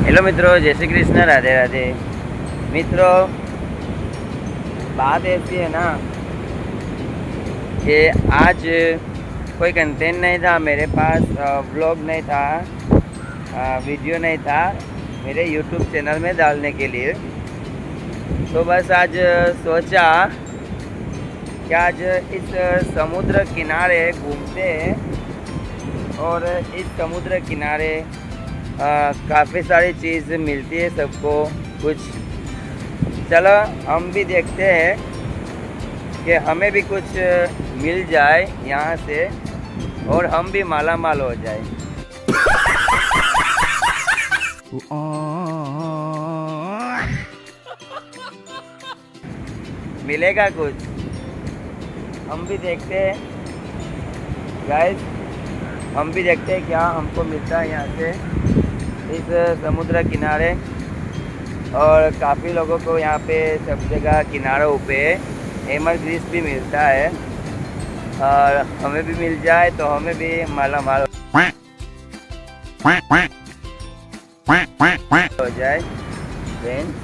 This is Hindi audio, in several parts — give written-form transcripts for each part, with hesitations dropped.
हेलो मित्रों, जय श्री कृष्ण, राधे राधे। मित्रों, बात ऐसी है ना कि आज कोई कंटेंट नहीं था मेरे पास, व्लॉग नहीं था, वीडियो नहीं था मेरे यूट्यूब चैनल में डालने के लिए। तो बस आज सोचा कि आज इस समुद्र किनारे घूमते हैं और इस समुद्र किनारे काफ़ी सारी चीज़ मिलती है सबको कुछ। चलो हम भी देखते हैं कि हमें भी कुछ मिल जाए यहाँ से और हम भी माला माल हो जाए। मिलेगा कुछ, हम भी देखते हैं गाइस, हम भी देखते हैं क्या हमको मिलता है यहाँ से इस समुद्र किनारे। और काफ़ी लोगों को यहाँ पे सब जगह किनारों पे एमर ग्रीस भी मिलता है और हमें भी मिल जाए तो हमें भी माला माल हो जाए। फ्रेंड्स,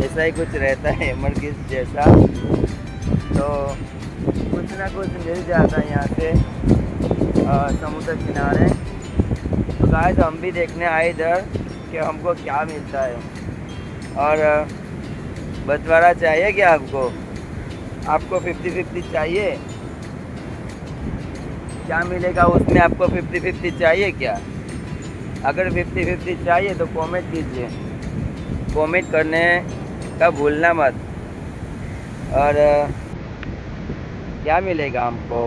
ऐसा ही कुछ रहता है एमर ग्रीस जैसा, तो कुछ ना कुछ मिल जाता है यहाँ से समुद्र किनारे। तो गाइस, हम भी देखने आए इधर कि हमको क्या मिलता है। और बंटवारा चाहिए क्या आपको 50-50 चाहिए? क्या मिलेगा उसमें? आपको 50-50 चाहिए क्या? अगर 50-50 चाहिए तो कमेंट कीजिए, कमेंट करने का भूलना मत। और क्या मिलेगा हमको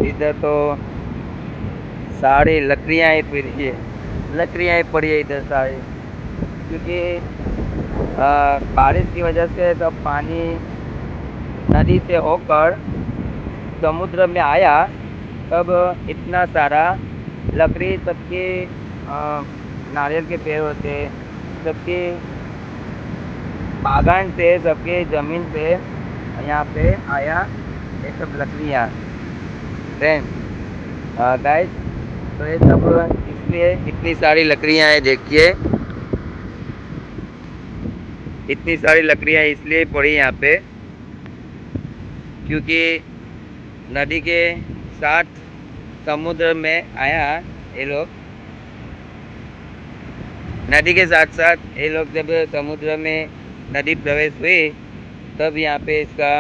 इधर? तो सारी लकड़ियाँ ही पड़ी है, लकड़ियाँ ही पड़ी है इधर सारी, क्योंकि बारिश की वजह से सब पानी नदी से होकर समुद्र में आया। तब इतना सारा लकड़ी सबके नारियल के पेड़ होते, सबके बागान से, सबके ज़मीन से यहाँ पे आया ये सब लकड़ियाँ। गाइस, तो ये सब इसलिए इतनी सारी लकड़ियाँ हैं, देखिए इतनी सारी लकड़ियाँ इसलिए पड़ी यहाँ पे क्योंकि नदी के साथ समुद्र में आया ये लोग। नदी के साथ साथ ये लोग जब समुद्र में नदी प्रवेश हुई तब यहाँ पे इसका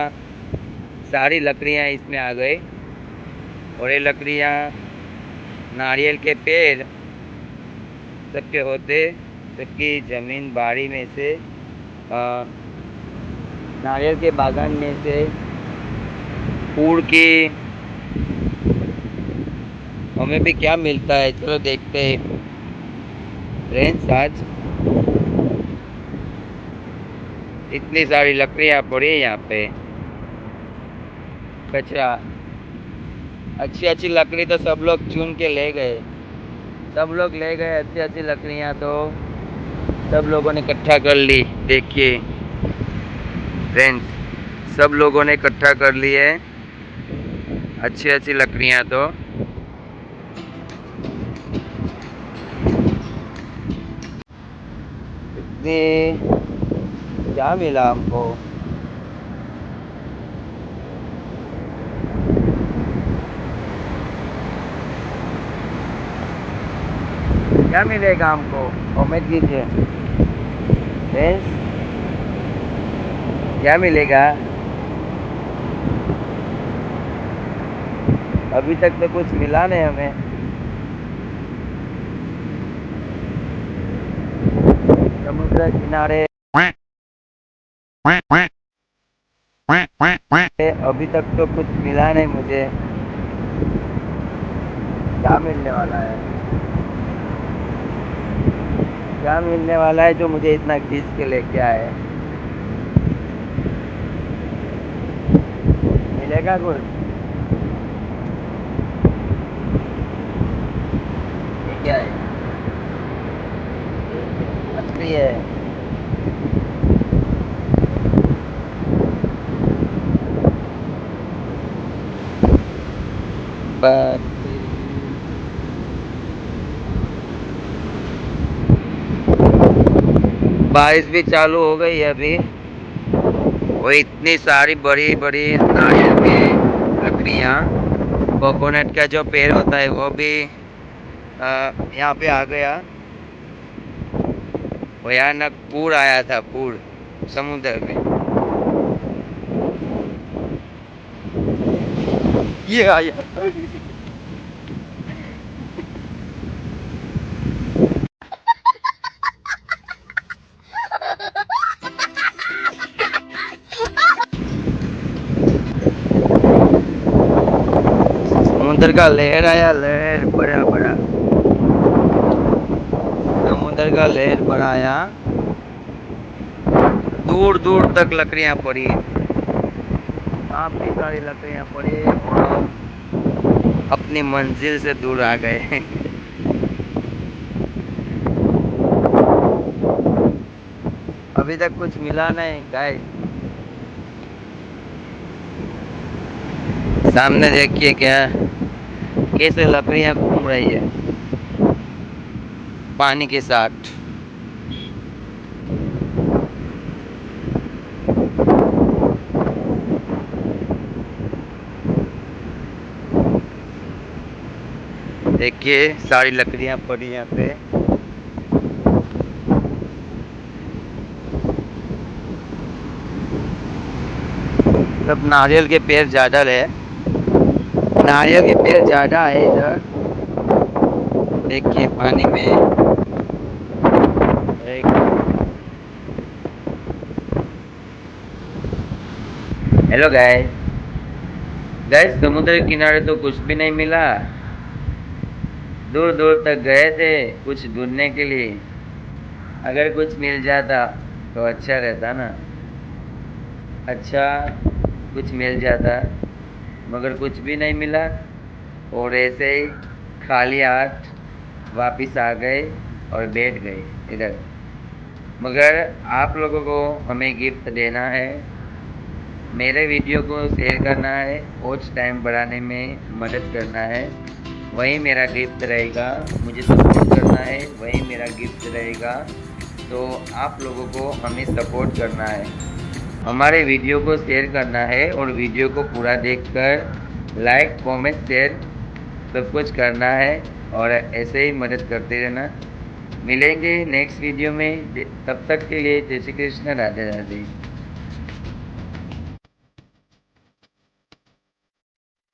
सारी लकड़ियाँ इसमें आ गई। और ये लकड़ियाँ नारियल के पेड़ सबके होते, सबकी ज़मीन बाड़ी में से, नारियल के बागान में से उड़ के हमें भी क्या मिलता है, चलो देखते हैं। फ्रेंड्स, आज इतनी सारी लकड़ियाँ पड़ी है यहाँ पे, कचरा। अच्छी अच्छी लकड़ी तो सब लोग चुन के ले गए, सब लोग ले गए अच्छी अच्छी लकड़ियाँ, तो सब लोगों ने इकट्ठा कर ली। देखिए फ्रेंड्स, सब लोगों ने इकट्ठा कर ली है अच्छी अच्छी लकड़ियाँ। तो इतनी क्या मिला हमको? क्या मिलेगा हमको? कमेंट कीजिए फ्रेंड्स, क्या मिलेगा? अभी तक तो कुछ मिला नहीं हमें। समुद्र किनारे अभी तक तो कुछ मिला नहीं मुझे। क्या मिलने वाला है? क्या मिलने वाला है जो मुझे इतना खींच के लेके आए? मिलेगा कुछ? ये क्या है? मछली है? बस बारिश भी चालू हो गई है अभी। वो इतनी सारी बड़ी बड़ी नारियल की लकड़ियाँ, कोकोनट का जो पेड़ होता है वो भी यहाँ पे आ गया। भयानक पूर आया था, पूर समुद्र में। ये आया। समुद्र का लहर आया, लहर बड़ा बड़ा। समुद्र का लहर बड़ा आया। दूर दूर तक लकड़ियां पड़ी, काफी सारी लकड़ियां पड़ी और अपनी मंजिल से दूर आ गए। अभी तक कुछ मिला नहीं गाइस। सामने देखिए क्या कैसे लकड़ियां घूम रही है पानी के साथ। देखिए सारी लकड़ियां पड़ी यहाँ पे। सब नारियल के पेड़ ज्यादा रहे, नारियल के पेड़ ज्यादा है इधर। देखिए पानी में एक। Hello guys. गाइस समुद्र के किनारे तो कुछ भी नहीं मिला। दूर दूर तक गए थे कुछ ढूंढने के लिए। अगर कुछ मिल जाता तो अच्छा रहता ना। अच्छा कुछ मिल जाता, मगर कुछ भी नहीं मिला। और ऐसे ही खाली हाथ वापिस आ गए और बैठ गए इधर। मगर आप लोगों को हमें गिफ्ट देना है, मेरे वीडियो को शेयर करना है, वॉच टाइम बढ़ाने में मदद करना है। वही मेरा गिफ्ट रहेगा। मुझे सपोर्ट करना है, वही मेरा गिफ्ट रहेगा। तो आप लोगों को हमें सपोर्ट करना है, हमारे वीडियो को शेयर करना है और वीडियो को पूरा देखकर लाइक कमेंट शेयर सब कुछ करना है। और ऐसे ही मदद करते रहना। मिलेंगे नेक्स्ट वीडियो में, तब तक के लिए जय श्री कृष्ण, राधे राधे।